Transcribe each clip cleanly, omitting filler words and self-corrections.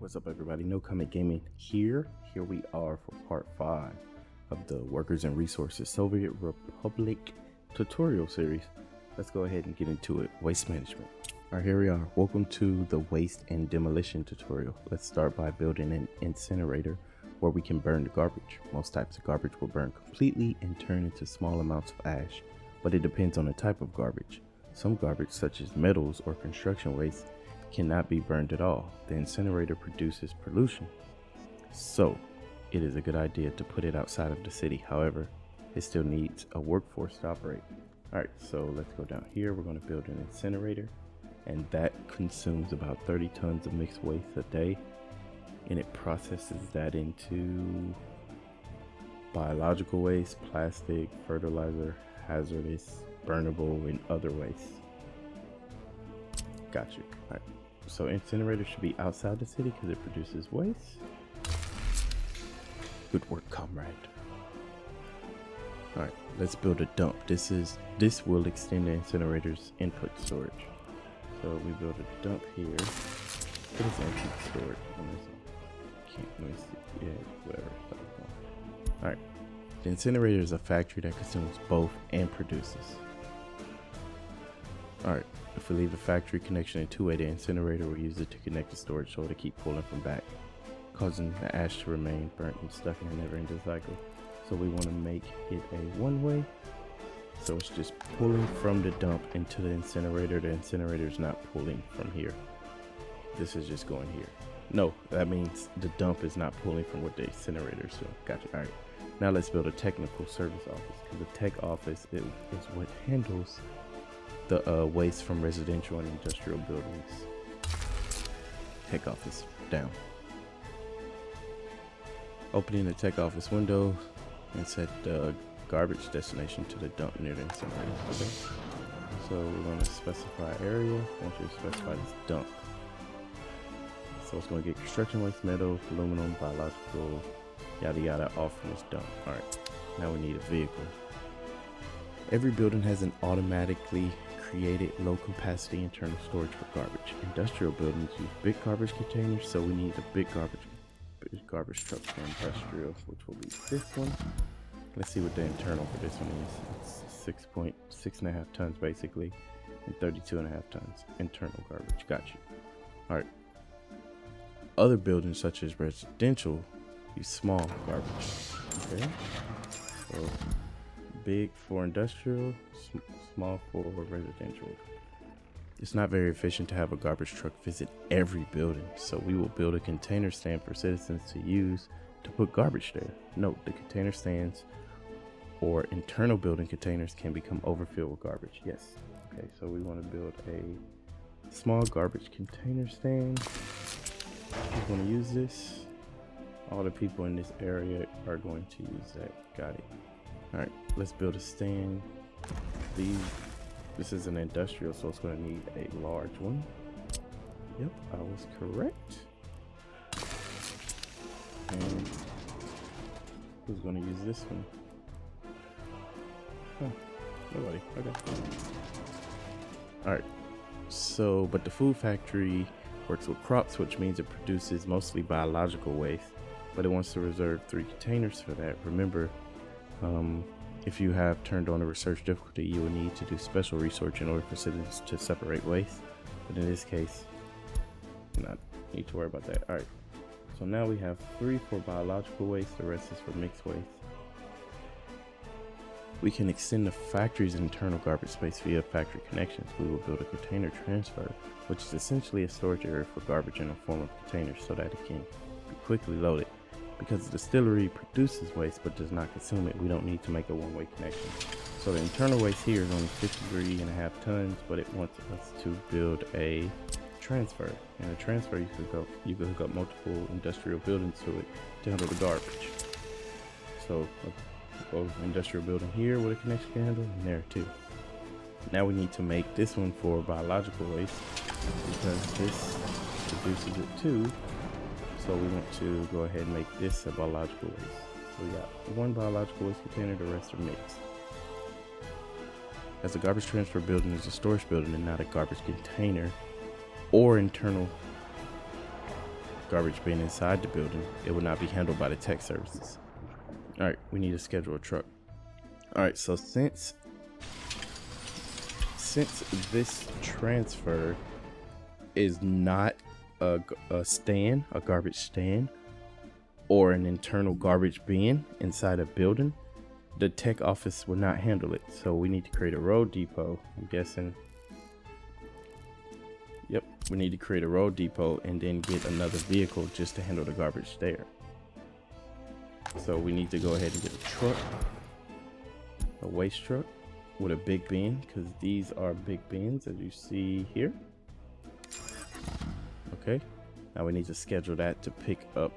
What's up, everybody? No Comment Gaming here. Here we are for part 5 of the Workers and Resources Soviet Republic tutorial series. Let's go ahead and get into it. Waste management. Alright, here we are. Welcome to the waste and demolition tutorial. Let's start by building an incinerator where we can burn the garbage. Most types of garbage will burn completely and turn into small amounts of ash, but it depends on the type of garbage. Some garbage, such as metals or construction waste, cannot be burned at all. The incinerator produces pollution, so it is a good idea to put it outside of the city. However, it still needs a workforce to operate. Alright, so let's go down here. We're going to build an incinerator, and that consumes about 30 tons of mixed waste a day, and it processes that into biological waste, plastic, fertilizer, hazardous, burnable, and other waste. Got you. Alright, so incinerator should be outside the city because it produces waste. Good work, comrade. Alright, let's build a dump. This will extend the incinerator's input storage. So we build a dump here. What is input storage on this one? Can't really see. Yeah, whatever. Alright, the incinerator is a factory that consumes both and produces. Alright, if we leave the factory connection in two-way, the incinerator will use it to connect the storage so to keep pulling from back, causing the ash to remain burnt and stuck in a never-ending cycle. So we want to make it a one-way, so it's just pulling from the dump into the incinerator. The incinerator is not pulling from here. This is just going here. No, that means the dump is not pulling from what the incinerator is doing. Gotcha. Alright, now let's build a technical service office, because the tech office is what handles the waste from residential and industrial buildings. Tech office down. Opening the tech office window and set the garbage destination to the dump near the incinerator. Okay. So we're going to specify area. I want you to specify this dump. So it's going to get construction waste, metal, aluminum, biological, yada yada, off from this dump. Alright, now we need a vehicle. Every building has an automatically created low capacity internal storage for garbage. Industrial buildings use big garbage containers, so we need a big garbage truck for industrial, which will be this one. Let's see what the internal for this one is. It's 6.5 tons basically, and 32.5 tons internal garbage. Got you. All right. Other buildings such as residential use small garbage. Okay. So big for industrial, small for residential. It's not very efficient to have a garbage truck visit every building, so we will build a container stand for citizens to use to put garbage there. Note, the container stands or internal building containers can become overfilled with garbage. Yes. Okay, so we want to build a small garbage container stand. We're going to use this. All the people in this area are going to use that. Got it. All right, let's build a stand. This is an industrial, so it's going to need a large one. Yep, I was correct. And who's going to use this one? Huh, nobody. Okay. Alright, so, but the food factory works with crops, which means it produces mostly biological waste, but it wants to reserve 3 containers for that. Remember, if you have turned on the research difficulty, you will need to do special research in order for citizens to separate waste. But in this case, you not need to worry about that. All right. So now we have 3 for biological waste. The rest is for mixed waste. We can extend the factory's internal garbage space via factory connections. We will build a container transfer, which is essentially a storage area for garbage in a form of containers so that it can be quickly loaded. Because the distillery produces waste but does not consume it, we don't need to make a one-way connection. So the internal waste here is only 53.5 tons, but it wants us to build a transfer. And a transfer, you could hook up multiple industrial buildings to it to handle the garbage. So both industrial building here with a connection can handle, and there too. Now we need to make this one for biological waste because this produces it too. So we want to go ahead and make this a biological waste. So we got 1 biological waste container, the rest are mixed. As a garbage transfer building is a storage building and not a garbage container or internal garbage being inside the building, it would not be handled by the tech services. All right, we need to schedule a truck. All right, so since this transfer is not a garbage stand, or an internal garbage bin inside a building, the tech office will not handle it. So we need to create a road depot. I'm guessing. Yep, we need to create a road depot and then get another vehicle just to handle the garbage there. So we need to go ahead and get a truck, a waste truck with a big bin, because these are big bins as you see here. Okay, now we need to schedule that to pick up.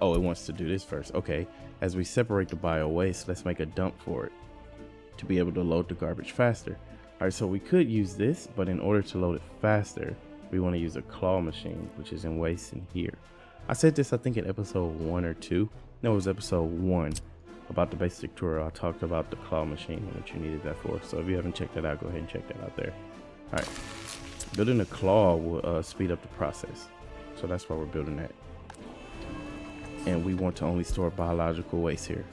Oh, it wants to do this first. Okay, as we separate the bio waste, let's make a dump for it to be able to load the garbage faster. All right, so we could use this, but in order to load it faster, we want to use a claw machine, which is in waste in here. I said this, I think, in episode 1 or 2. No, it was episode 1 about the basic tutorial. I talked about the claw machine and what you needed that for. So if you haven't checked that out, go ahead and check that out there. All right, building a claw will speed up the process. So that's why we're building that. And we want to only store biological waste here.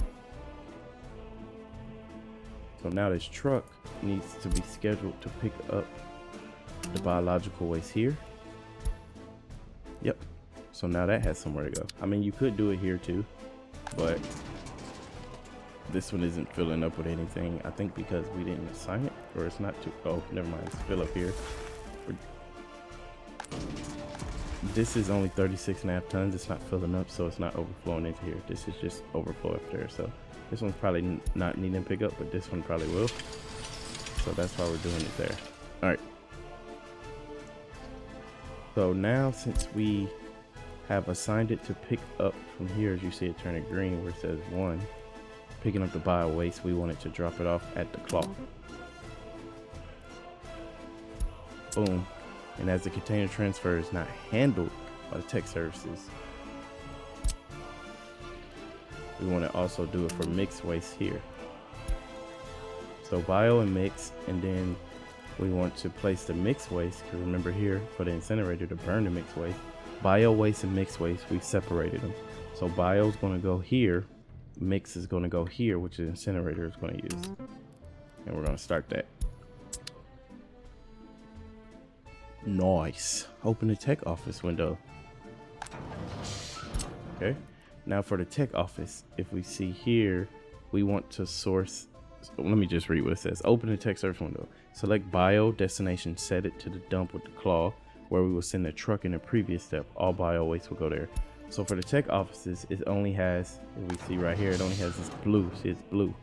So now this truck needs to be scheduled to pick up the biological waste here. Yep. So now that has somewhere to go. I mean, you could do it here too, but this one isn't filling up with anything. I think because we didn't assign it, or it's not too, oh, never mind, it's fill up here. This is only 36.5 tons. It's not filling up, so it's not overflowing into here. This is just overflow up there. So this one's probably not needing to pick up, but this one probably will. So that's why we're doing it there. All right. So now, since we have assigned it to pick up from here, as you see it turning green where it says 1, picking up the bio waste, we want it to drop it off at the claw. Boom. And as the container transfer is not handled by the tech services, we want to also do it for mixed waste here. So bio and mix, and then we want to place the mixed waste, because remember here, for the incinerator to burn the mixed waste, bio waste and mixed waste, we've separated them. So bio is going to go here, mix is going to go here, which the incinerator is going to use. And we're going to start that. Nice. Open the tech office window. Okay. Now for the tech office, if we see here, we want to source. So let me just read what it says. Open the tech service window. Select bio destination. Set it to the dump with the claw, where we will send the truck in the previous step. All bio waste will go there. So for the tech offices, it only has, if we see right here, it only has this blue. See, it's blue.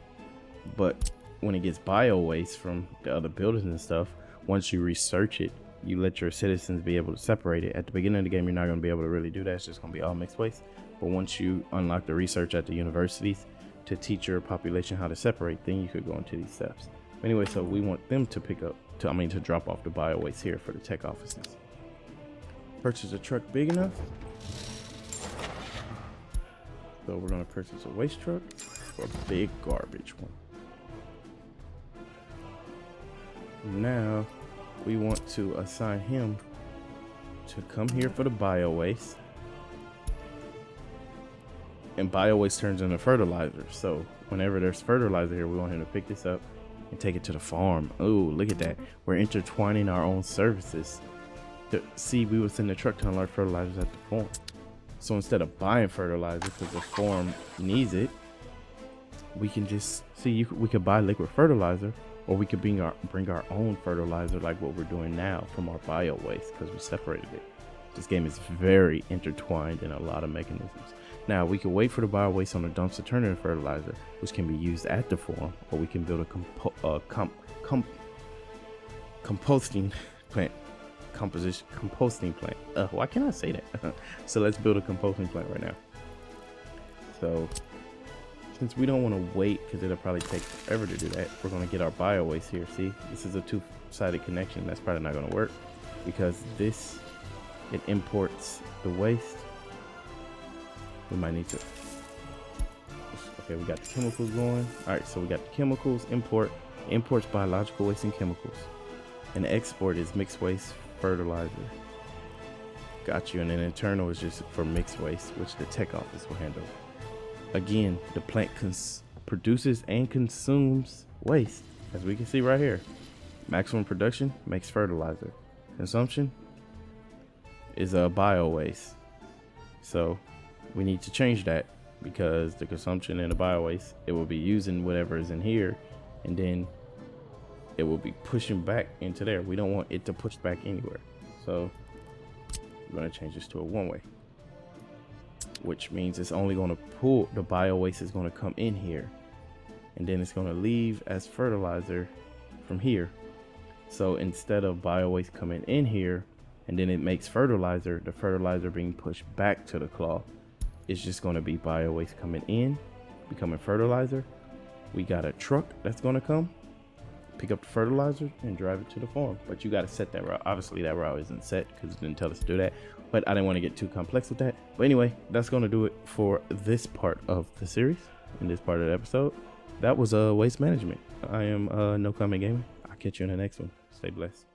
But when it gets bio waste from the other buildings and stuff, once you research it, you let your citizens be able to separate it. At the beginning of the game, you're not going to be able to really do that. It's just going to be all mixed waste. But once you unlock the research at the universities to teach your population how to separate, then you could go into these steps. Anyway, so we want them to pick up, to drop off the bio waste here for the tech offices. Purchase a truck big enough. So we're going to purchase a waste truck or a big garbage one. Now we want to assign him to come here for the bio waste, and bio waste turns into fertilizer. So whenever there's fertilizer here, we want him to pick this up and take it to the farm. Oh, look at that. We're intertwining our own services. See, we would send the truck to unload fertilizers at the farm. So instead of buying fertilizer because the farm needs it, we can just see, we could buy liquid fertilizer, or we could bring our own fertilizer, like what we're doing now from our bio waste, because we separated it. This game is very intertwined in a lot of mechanisms. Now we can wait for the bio waste on the dumps to turn into fertilizer, which can be used at the farm, or we can build a composting plant. Composting plant. Why can't I say that? So let's build a composting plant right now. So since we don't want to wait, because it'll probably take forever to do that, we're going to get our bio waste here. See, this is a two-sided connection. That's probably not going to work, because this, it imports the waste. We might need to, okay, we got the chemicals going. All right, so we got the chemicals, imports biological waste and chemicals, and the export is mixed waste, fertilizer. Got you. And then internal is just for mixed waste, which the tech office will handle. Again, the plant produces and consumes waste, as we can see right here. Maximum production makes fertilizer. Consumption is a bio waste. So we need to change that, because the consumption and the bio waste, it will be using whatever is in here, and then it will be pushing back into there. We don't want it to push back anywhere. So we're going to change this to a one-way, which means it's only going to pull, the bio waste is going to come in here, and then it's going to leave as fertilizer from here. So instead of bio waste coming in here and then it makes fertilizer, the fertilizer being pushed back to the claw, it's just going to be bio waste coming in, becoming fertilizer. We got a truck that's going to come pick up the fertilizer and drive it to the farm, but you got to set that route. Obviously that route isn't set because it didn't tell us to do that, but I didn't want to get too complex with that. But anyway, that's going to do it for this part of the series, in this part of the episode. That was waste management. I am No Comment Gaming. I'll catch you in the next one. Stay blessed.